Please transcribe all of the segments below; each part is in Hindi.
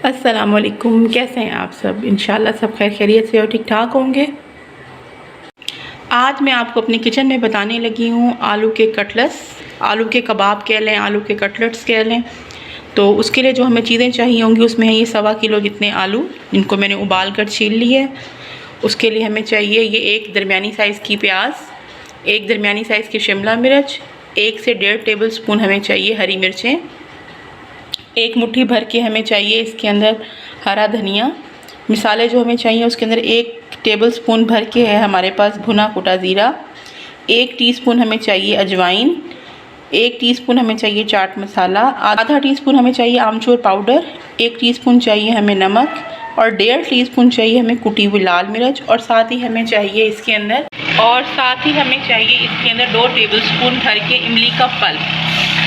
अस्सलामुअलैकुम, कैसे हैं आप सब। इंशाल्लाह सब खैर खैरियत से और ठीक ठाक होंगे। आज मैं आपको अपनी किचन में बताने लगी हूँ आलू के कटलेट्स, आलू के कबाब कह लें, आलू के कटलेट्स कह लें। तो उसके लिए जो हमें चीज़ें चाहिए होंगी उसमें है ये 1.25 किलो जितने आलू, जिनको मैंने उबाल कर छील ली है। उसके लिए हमें चाहिए ये एक दरमियानी साइज़ की प्याज, एक दरमियानी साइज़ की शिमला मिर्च, 1 से 1.5 टेबल स्पून हमें चाहिए हरी मिर्चें, एक मुट्ठी भर के हमें चाहिए इसके अंदर हरा धनिया। मिसाले जो हमें चाहिए उसके अंदर 1 टेबल स्पून भर के है हमारे पास भुना कुटा ज़ीरा, 1 टीस्पून हमें चाहिए अजवाइन, 1 टीस्पून हमें चाहिए चाट मसाला, आधा टीस्पून हमें चाहिए आमचूर पाउडर, 1 टीस्पून चाहिए हमें नमक और 1.5 टीस्पून चाहिए हमें कुटी हुई लाल मिर्च। और साथ ही हमें चाहिए इसके अंदर 2 टेबल स्पून भर के इमली का पल्प।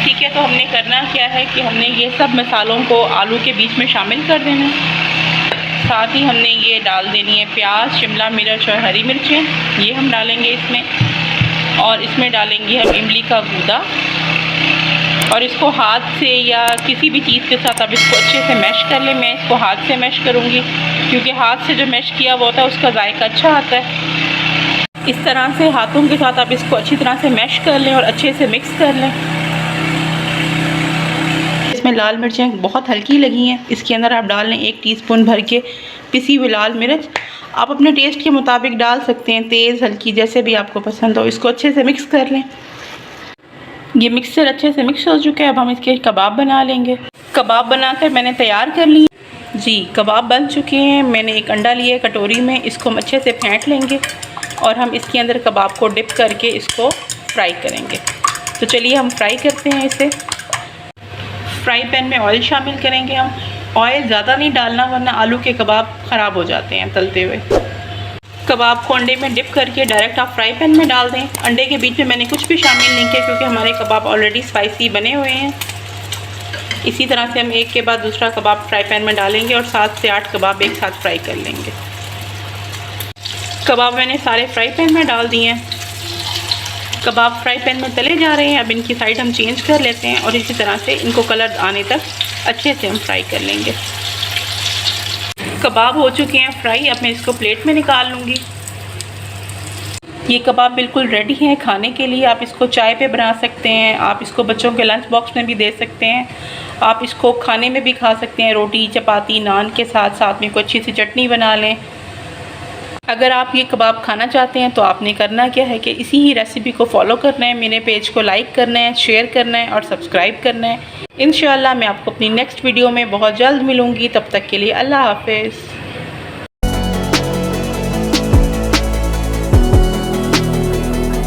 ठीक है, तो हमने करना क्या है कि हमने ये सब मसालों को आलू के बीच में शामिल कर देना। साथ ही हमने ये डाल देनी है प्याज, शिमला मिर्च और हरी मिर्चें, ये हम डालेंगे इसमें। और इसमें डालेंगे हम इमली का गूदा और इसको हाथ से या किसी भी चीज़ के साथ आप इसको अच्छे से मैश कर लें। मैं इसको हाथ से मैश करूँगी क्योंकि हाथ से जो मैश किया हुआ होता है उसका जायका अच्छा आता है। इस तरह से हाथों के साथ आप इसको अच्छी तरह से मैश कर लें और अच्छे से मिक्स कर लें। इसमें लाल मिर्चें बहुत हल्की लगी हैं, इसके अंदर आप डाल लें 1 टीस्पून भर के पिसी हुई लाल मिर्च। आप अपने टेस्ट के मुताबिक डाल सकते हैं, तेज़ हल्की जैसे भी आपको पसंद हो। इसको अच्छे से मिक्स कर लें। ये मिक्सचर अच्छे से मिक्स हो चुका है, अब हम इसके कबाब बना लेंगे। कबाब बनाकर मैंने तैयार कर लिए जी, कबाब बन चुके हैं। मैंने एक अंडा लिया है कटोरी में, इसको हम अच्छे से फेंट लेंगे और हम इसके अंदर कबाब को डिप करके इसको फ्राई करेंगे। तो चलिए हम फ्राई करते हैं इसे। फ्राई पैन में ऑयल शामिल करेंगे हम। ऑयल ज़्यादा नहीं डालना वरना आलू के कबाब ख़राब हो जाते हैं तलते हुए। कबाब को अंडे में डिप करके डायरेक्ट आप फ्राई पैन में डाल दें। अंडे के बीच में मैंने कुछ भी शामिल नहीं किया क्योंकि हमारे कबाब ऑलरेडी स्पाइसी बने हुए हैं। इसी तरह से हम एक के बाद दूसरा कबाब फ्राई पैन में डालेंगे और 7 से 8 कबाब एक साथ फ्राई कर लेंगे। कबाब मैंने सारे फ्राई पैन में डाल दिए हैं। कबाब फ्राई पैन में तले जा रहे हैं। अब इनकी साइड हम चेंज कर लेते हैं और इसी तरह से इनको कलर आने तक अच्छे से हम फ्राई कर लेंगे। कबाब हो चुके हैं फ्राई, अब मैं इसको प्लेट में निकाल लूँगी। ये कबाब बिल्कुल रेडी हैं खाने के लिए। आप इसको चाय पे बना सकते हैं, आप इसको बच्चों के लंच बॉक्स में भी दे सकते हैं, आप इसको खाने में भी खा सकते हैं, रोटी चपाती नान के साथ। साथ में कोई अच्छी सी चटनी बना लें। अगर आप ये कबाब खाना चाहते हैं तो आपने करना क्या है कि इसी ही रेसिपी को फॉलो करना है, मेरे पेज को लाइक करना है, शेयर करना है और सब्सक्राइब करना है। इंशाल्लाह मैं आपको अपनी नेक्स्ट वीडियो में बहुत जल्द मिलूँगी। तब तक के लिए अल्लाह हाफ़िज़।